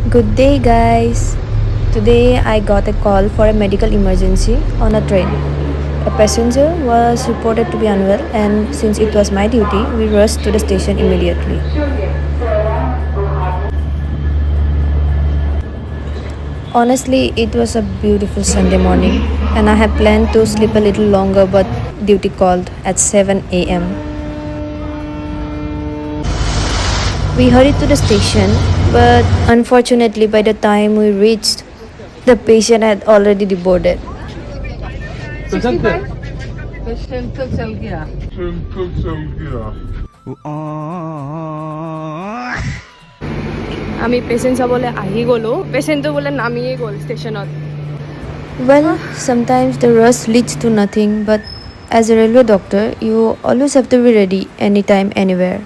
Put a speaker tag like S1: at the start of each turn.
S1: Good day, guys. Today I got a call for a medical emergency on a train. A passenger was reported to be unwell, and since it was my duty, we rushed to the station immediately. Honestly, it was a beautiful Sunday morning, and I had planned to sleep a little longer, but duty called at 7 a.m. We hurried to the station, but unfortunately, by the time we reached, the patient had already deboarded.
S2: আমি patient চাবলৈ আহি গ'লোঁ পেশেণ্টটো বোলে নামিয়ে গ'ল ষ্টেচনত
S1: Well, sometimes the rush leads to nothing, but as a railway doctor, you always have to be ready anytime, anywhere.